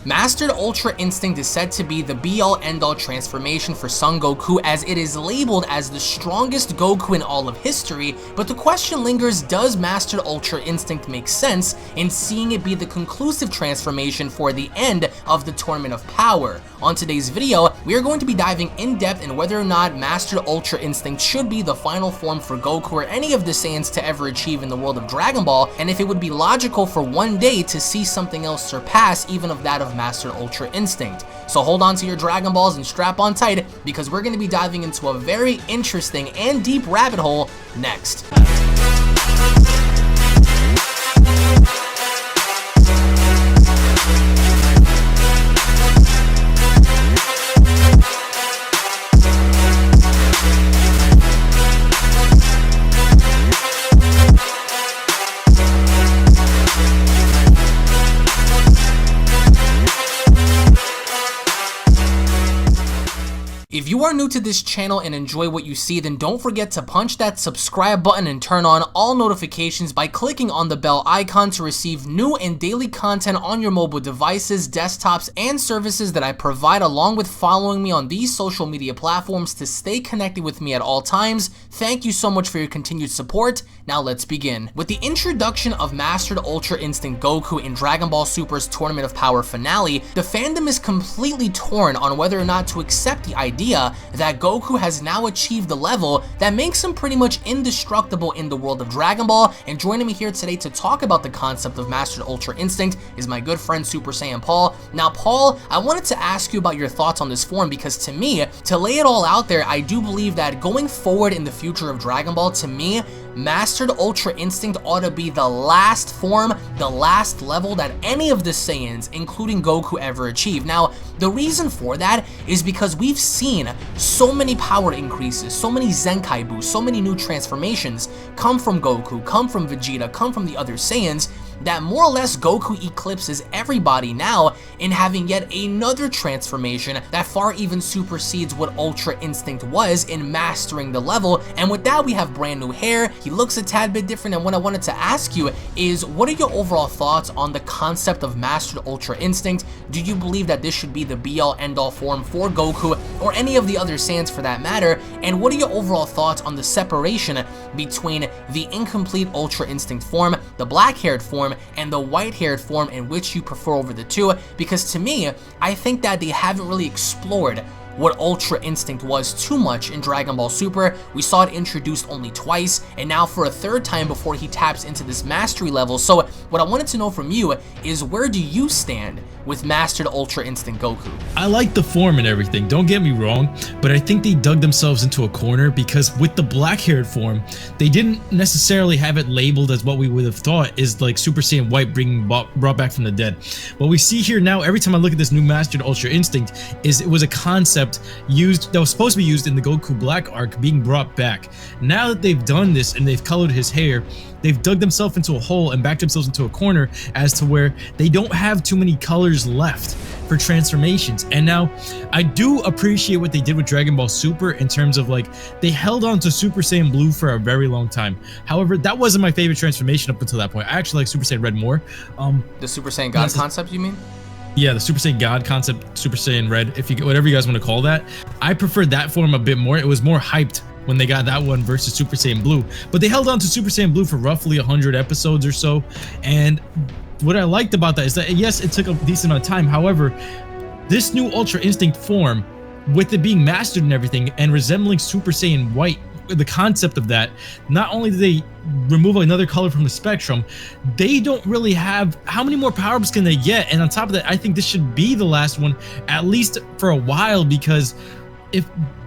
Mastered Ultra Instinct is said to be the be-all end-all transformation for Son Goku, as it is labeled as the strongest Goku in all of history, but the question lingers, does Mastered Ultra Instinct make sense in seeing it be the conclusive transformation for the end of the Tournament of Power? On today's video, we are going to be diving in depth in whether or not Mastered Ultra Instinct should be the final form for Goku or any of the Saiyans to ever achieve in the world of Dragon Ball, and if it would be logical for one day to see something else surpass even of that of Mastered Ultra Instinct. So hold on to your Dragon Balls and strap on tight, because we're going to be diving into a very interesting and deep rabbit hole next. If you are new to this channel and enjoy what you see, then don't forget to punch that subscribe button and turn on all notifications by clicking on the bell icon to receive new and daily content on your mobile devices, desktops, and services that I provide, along with following me on these social media platforms to stay connected with me at all times. Thank you so much for your continued support. Now let's begin. With the introduction of Mastered Ultra Instinct Goku in Dragon Ball Super's Tournament of Power finale, the fandom is completely torn on whether or not to accept the idea that Goku has now achieved the level that makes him pretty much indestructible in the world of Dragon Ball. And joining me here today to talk about the concept of Mastered Ultra Instinct is my good friend SuperSaiyanPaul. Now Paul, I wanted to ask you about your thoughts on this form, because to me, to lay it all out there, I do believe that going forward in the future of Dragon Ball, to me, Mastered Ultra Instinct ought to be the last form, the last level that any of the Saiyans, including Goku, ever achieved. Now, the reason for that is because we've seen so many power increases, so many Zenkai boosts, so many new transformations come from Goku, come from Vegeta, come from the other Saiyans, that more or less Goku eclipses everybody now in having yet another transformation that far even supersedes what Ultra Instinct was in mastering the level. And with that, we have brand new hair, he looks a tad bit different, and what I wanted to ask you is, what are your overall thoughts on the concept of Mastered Ultra Instinct? Do you believe that this should be the be-all end-all form for Goku, or any of the other Saiyans for that matter? And what are your overall thoughts on the separation between the incomplete Ultra Instinct form, the black-haired form, and the white-haired form, in which you prefer over the two? Because to me, I think that they haven't really explored what Ultra Instinct was too much in Dragon Ball Super. We saw it introduced only twice, and now for a third time before he taps into this mastery level. So what I wanted to know from you is, where do you stand with Mastered Ultra Instinct Goku? I like the form and everything, don't get me wrong, but I think they dug themselves into a corner, because with the black-haired form, they didn't necessarily have it labeled as what we would have thought is like Super Saiyan White being brought back from the dead. What we see here now, every time I look at this new Mastered Ultra Instinct, is it was a concept used that was supposed to be used in the Goku Black arc being brought back. Now that they've done this and they've colored his hair, they've dug themselves into a hole and backed themselves into a corner as to where they don't have too many colors left for transformations. And now I do appreciate what they did with Dragon Ball Super in terms of, like, they held on to Super Saiyan Blue for a very long time. However, that wasn't my favorite transformation up until that point. I actually like Super Saiyan Red more. The Super Saiyan God concept, you mean? Yeah, the Super Saiyan God concept, Super Saiyan Red, if you whatever you guys want to call that. I preferred that form a bit more. It was more hyped when they got that one versus Super Saiyan Blue. But they held on to Super Saiyan Blue for roughly 100 episodes or so. And what I liked about that is that, yes, it took a decent amount of time. However, this new Ultra Instinct form, with it being mastered and everything and resembling Super Saiyan White, the concept of that, not only do they remove another color from the spectrum, they don't really have, how many more power-ups can they get? And on top of that, I think this should be the last one, at least for a while, because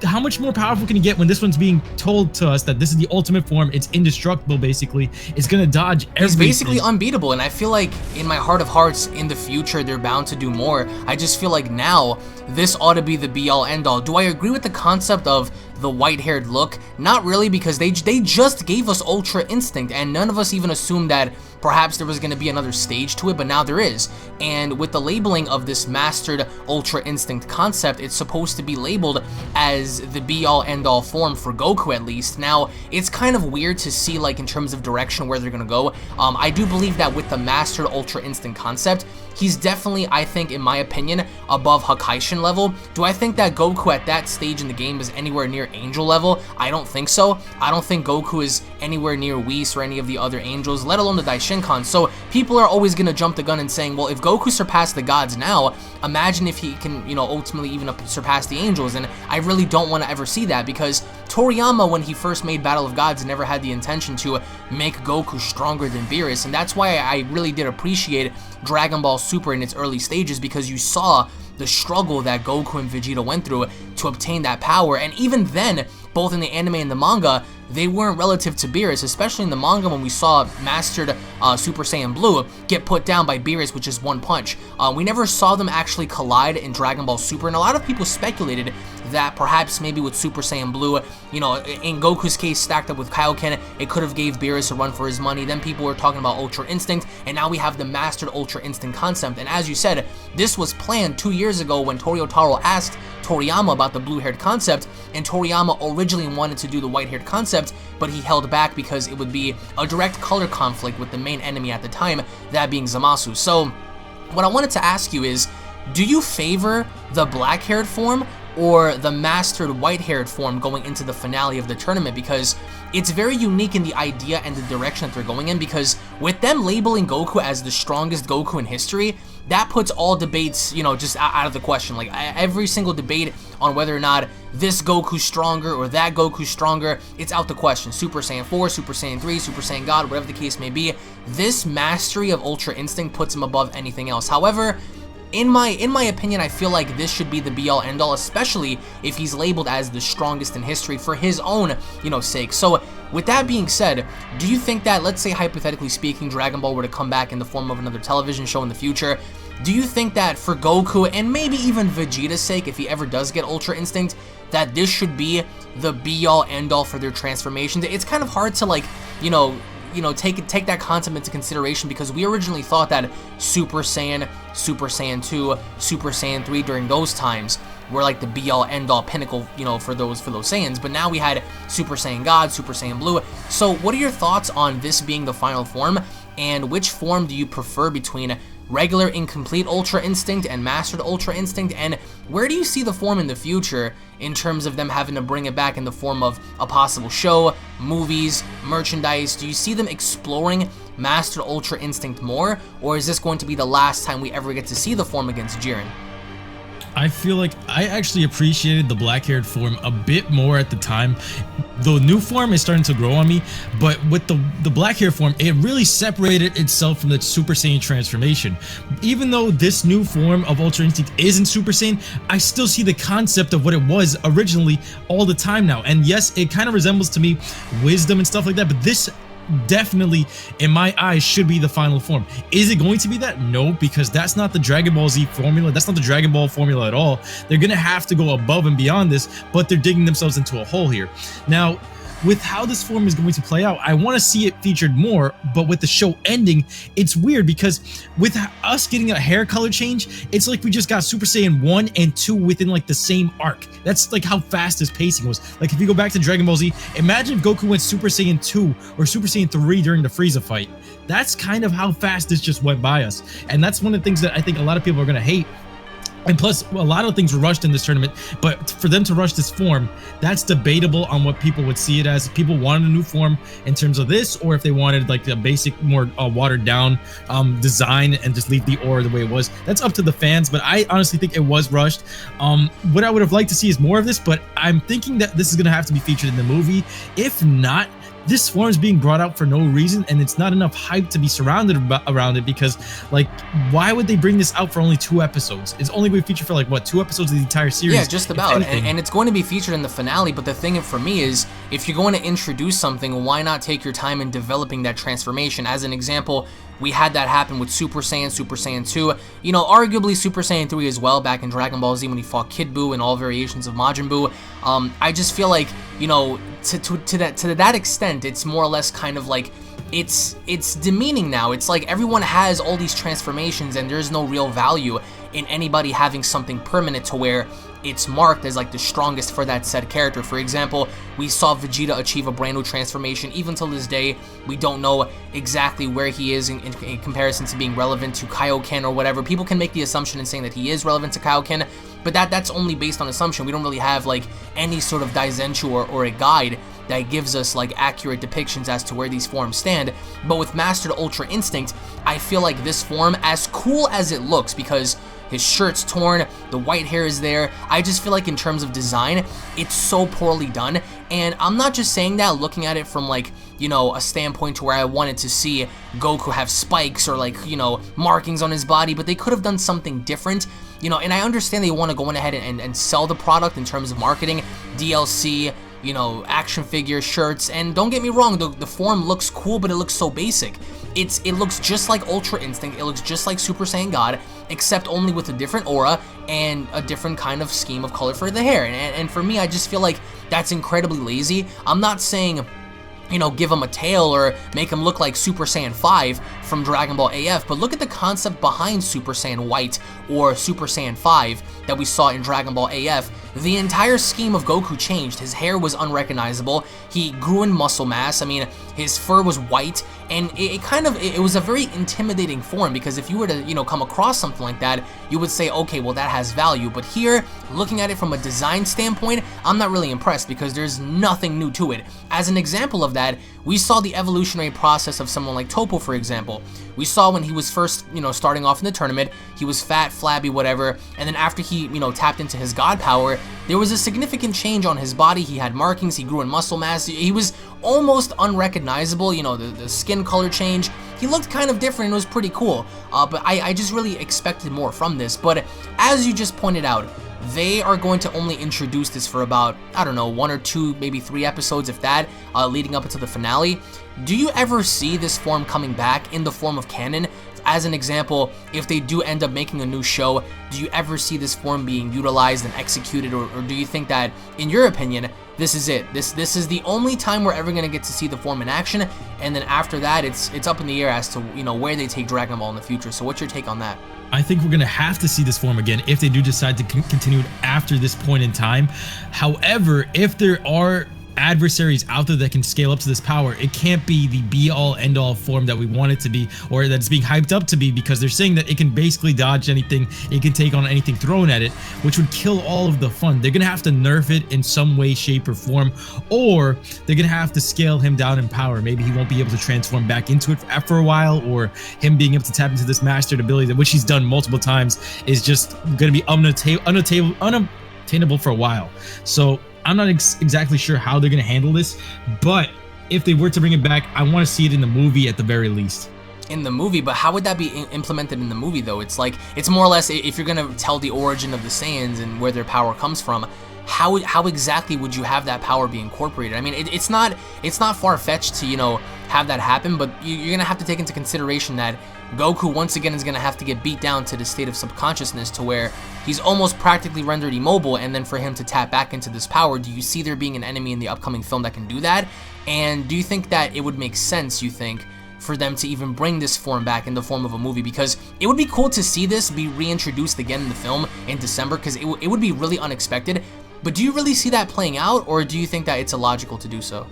how much more powerful can you get when this one's being told to us that this is the ultimate form, it's indestructible, basically, it's gonna dodge everything. It's basically unbeatable, and I feel like in my heart of hearts, in the future, they're bound to do more. I just feel like now, this ought to be the be-all end-all. Do I agree with the concept of the white-haired look? Not really, because they just gave us Ultra Instinct, and none of us even assumed that perhaps there was going to be another stage to it, but now there is. And with the labeling of this mastered Ultra Instinct concept, it's supposed to be labeled as the be-all end-all form for Goku, at least. Now, it's kind of weird to see, like, in terms of direction where they're going to go. I do believe that with the mastered Ultra Instinct concept, he's definitely, I think, in my opinion, above Hakaishin level. Do I think that Goku at that stage in the game is anywhere near Angel level? I don't think so. I don't think Goku is anywhere near Whis or any of the other Angels, let alone the Daishinkan. So people are always going to jump the gun and saying, well, if Goku surpassed the gods now, imagine if he can, you know, ultimately even surpass the Angels. And I really don't want to ever see that, because Toriyama, when he first made Battle of Gods, never had the intention to make Goku stronger than Beerus. And that's why I really did appreciate Dragon Ball Super in its early stages, because you saw the struggle that Goku and Vegeta went through to obtain that power. And even then, both in the anime and the manga, they weren't relative to Beerus, especially in the manga when we saw Mastered Super Saiyan Blue get put down by Beerus with just one punch. We never saw them actually collide in Dragon Ball Super, and a lot of people speculated that perhaps maybe with Super Saiyan Blue, you know, in Goku's case stacked up with Kaioken, it could have gave Beerus a run for his money. Then people were talking about Ultra Instinct, and now we have the Mastered Ultra Instinct concept. And as you said, this was planned 2 years ago when Toryotaro asked Toriyama about the blue-haired concept, and Toriyama originally wanted to do the white-haired concept, but he held back because it would be a direct color conflict with the main enemy at the time, that being Zamasu. So what I wanted to ask you is, do you favor the black-haired form or the mastered white-haired form going into the finale of the tournament? Because it's very unique in the idea and the direction that they're going in, because with them labeling Goku as the strongest Goku in history, that puts all debates, you know, just out of the question. Like, every single debate on whether or not this Goku's stronger or that Goku's stronger, it's out the question. Super Saiyan 4, Super Saiyan 3, Super Saiyan God, whatever the case may be, this mastery of Ultra Instinct puts him above anything else. However, in my opinion, I feel like this should be the be-all end-all, especially if he's labeled as the strongest in history for his own, you know, sake. So with that being said, do you think that, let's say hypothetically speaking, Dragon Ball were to come back in the form of another television show in the future, do you think that for Goku and maybe even Vegeta's sake, if he ever does get Ultra Instinct, that this should be the be-all end-all for their transformations? It's kind of hard to, like, you know, take that concept into consideration, because we originally thought that Super Saiyan, Super Saiyan 2, Super Saiyan 3 during those times were like the be-all end-all pinnacle, you know, for those Saiyans. But now we had Super Saiyan God, Super Saiyan Blue. So what are your thoughts on this being the final form, and which form do you prefer between regular incomplete Ultra Instinct and Mastered Ultra Instinct, and where do you see the form in the future in terms of them having to bring it back in the form of a possible show, movies, merchandise? Do you see them exploring Mastered Ultra Instinct more, or is this going to be the last time we ever get to see the form against Jiren? I feel like I actually appreciated the black-haired form a bit more at the time. The new form is starting to grow on me, but with the black-haired form, it really separated itself from the Super Saiyan transformation. Even though this new form of Ultra Instinct isn't Super Saiyan, I still see the concept of what it was originally all the time now. And yes, it kind of resembles to me wisdom and stuff like that, but this definitely, in my eyes, should be the final form. Is it going to be that? No, because that's not the Dragon Ball Z formula. That's not the Dragon Ball formula at all. They're gonna have to go above and beyond this, but they're digging themselves into a hole here. Now, with how this form is going to play out, I want to see it featured more, but with the show ending, it's weird, because with us getting a hair color change, it's like we just got Super Saiyan 1 and 2 within like the same arc. That's like how fast this pacing was. Like if you go back to Dragon Ball Z, imagine if Goku went Super Saiyan 2 or Super Saiyan 3 during the Frieza fight. That's kind of how fast this just went by us. And that's one of the things that I think a lot of people are going to hate. And plus, a lot of things were rushed in this tournament, but for them to rush this form, that's debatable on what people would see it as. If people wanted a new form in terms of this, or if they wanted like the basic, more watered down design and just leave the aura the way it was. That's up to the fans, but I honestly think it was rushed. What I would have liked to see is more of this, but I'm thinking that this is going to have to be featured in the movie. If not, this form is being brought out for no reason, and it's not enough hype to be surrounded around it, because, like, why would they bring this out for only 2 episodes? It's only going to be featured for, like, what, 2 episodes of the entire series? Yeah, just about. And it's going to be featured in the finale, but the thing for me is, if you're going to introduce something, why not take your time in developing that transformation? As an example, We had that happen with Super Saiyan, Super Saiyan 2, you know, arguably Super Saiyan 3 as well back in Dragon Ball Z when he fought Kid Buu and all variations of Majin Buu. I just feel like, you know, to that extent, it's more or less kind of like, it's demeaning now. It's like everyone has all these transformations and there's no real value in anybody having something permanent to where it's marked as like the strongest for that said character. For example, we saw Vegeta achieve a brand new transformation. Even till this day, we don't know exactly where he is in comparison to being relevant to Kaioken or whatever. People can make the assumption in saying that he is relevant to Kaioken, but that's only based on assumption. We don't really have like any sort of Daizenshuu or a guide that gives us like accurate depictions as to where these forms stand. But with Mastered Ultra Instinct, I feel like this form, as cool as it looks, because his shirt's torn, the white hair is there, I just feel like in terms of design, it's so poorly done. And I'm not just saying that looking at it from like, you know, a standpoint to where I wanted to see Goku have spikes or like, you know, markings on his body, but they could have done something different, you know. And I understand they want to go on ahead and sell the product in terms of marketing, DLC, you know, action figure, shirts, and don't get me wrong, the form looks cool, but it looks so basic. It looks just like Ultra Instinct, it looks just like Super Saiyan God, except only with a different aura and a different kind of scheme of color for the hair. And for me, I just feel like that's incredibly lazy. I'm not saying, you know, give him a tail or make him look like Super Saiyan 5 from Dragon Ball AF, but look at the concept behind Super Saiyan White or Super Saiyan 5 that we saw in Dragon Ball AF. The entire scheme of Goku changed. His hair was unrecognizable, he grew in muscle mass, I mean, his fur was white, and it was a very intimidating form, because if you were to, you know, come across something like that, you would say, okay, well, that has value. But here, looking at it from a design standpoint, I'm not really impressed because there's nothing new to it. As an example of that, we saw the evolutionary process of someone like Toppo, for example. We saw when he was first, you know, starting off in the tournament, he was fat, flabby, whatever, and then after he, you know, tapped into his god power, there was a significant change on his body. He had markings, he grew in muscle mass, he was almost unrecognizable, you know, the skin color change. He looked kind of different, it was pretty cool, but I just really expected more from this. But as you just pointed out, they are going to only introduce this for about, I don't know, 1 or 2, maybe 3 episodes, if that, leading up into the finale. Do you ever see this form coming back in the form of canon? As an example, if they do end up making a new show, do you ever see this form being utilized and executed, or do you think that, in your opinion, this is it? This is the only time we're ever going to get to see the form in action, and then after that, it's up in the air as to, you know, where they take Dragon Ball in the future. So what's your take on that? I think we're going to have to see this form again if they do decide to continue it after this point in time. However, if there are adversaries out there that can scale up to this power, it can't be the be-all end-all form that we want it to be, or that's being hyped up to be, because they're saying that it can basically dodge anything, it can take on anything thrown at it, which would kill all of the fun. They're gonna have to nerf it in some way, shape, or form, or they're gonna have to scale him down in power. Maybe he won't be able to transform back into it for a while, or him being able to tap into this mastered ability, which he's done multiple times, is just gonna be unattainable for a while. So I'm not exactly sure how they're going to handle this, but if they were to bring it back, I want to see it in the movie at the very least. In the movie? But how would that be implemented in the movie, though? It's like, it's more or less, if you're going to tell the origin of the Saiyans and where their power comes from, how exactly would you have that power be incorporated? I mean, it's not far-fetched to, you know, have that happen, but you're going to have to take into consideration that Goku once again is going to have to get beat down to the state of subconsciousness to where he's almost practically rendered immobile, and then for him to tap back into this power, do you see there being an enemy in the upcoming film that can do that? And do you think that it would make sense, you think, for them to even bring this form back in the form of a movie? Because it would be cool to see this be reintroduced again in the film in December, because it would be really unexpected. But do you really see that playing out, or do you think that it's illogical to do so?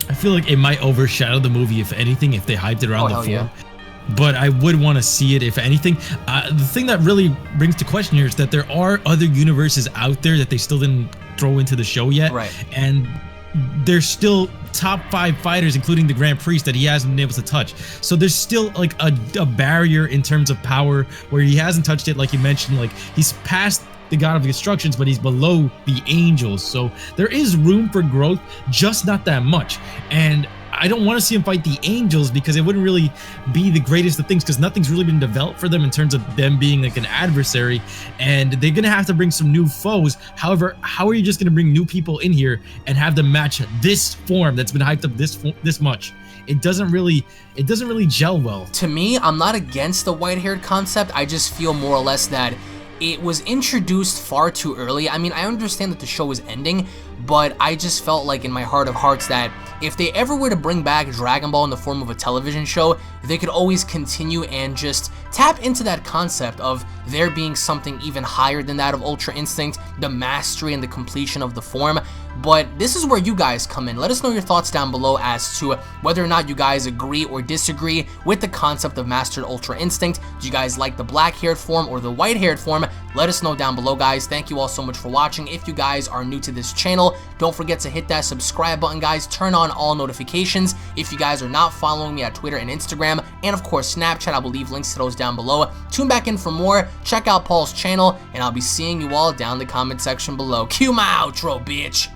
I feel like it might overshadow the movie, if anything, if they hyped it around the form. Yeah. But I would want to see it, if anything. The thing that really brings to question here is that there are other universes out there that they still didn't throw into the show yet. Right. And there's still top 5 fighters, including the Grand Priest, that he hasn't been able to touch. So there's still like a barrier in terms of power where he hasn't touched it, like you mentioned. Like, he's past the God of Destructions, but he's below the angels. So there is room for growth, just not that much. And I don't want to see him fight the angels, because it wouldn't really be the greatest of things, because nothing's really been developed for them in terms of them being like an adversary, and they're gonna have to bring some new foes. However, how are you just gonna bring new people in here and have them match this form that's been hyped up this much? it doesn't really gel well. To me, I'm not against the white-haired concept. I just feel more or less that it was introduced far too early. I mean, I understand that the show is ending, but I just felt like in my heart of hearts that if they ever were to bring back Dragon Ball in the form of a television show, they could always continue and just tap into that concept of there being something even higher than that of Ultra Instinct, the mastery and the completion of the form. But this is where you guys come in. Let us know your thoughts down below as to whether or not you guys agree or disagree with the concept of Mastered Ultra Instinct. Do you guys like the black-haired form or the white-haired form? Let us know down below, guys. Thank you all so much for watching. If you guys are new to this channel, don't forget to hit that subscribe button, guys. Turn on all notifications. If you guys are not following me at Twitter and Instagram, and of course Snapchat, I will leave links to those down below. Tune back in for more. Check out Paul's channel, and I'll be seeing you all down in the comment section below. Cue my outro, bitch.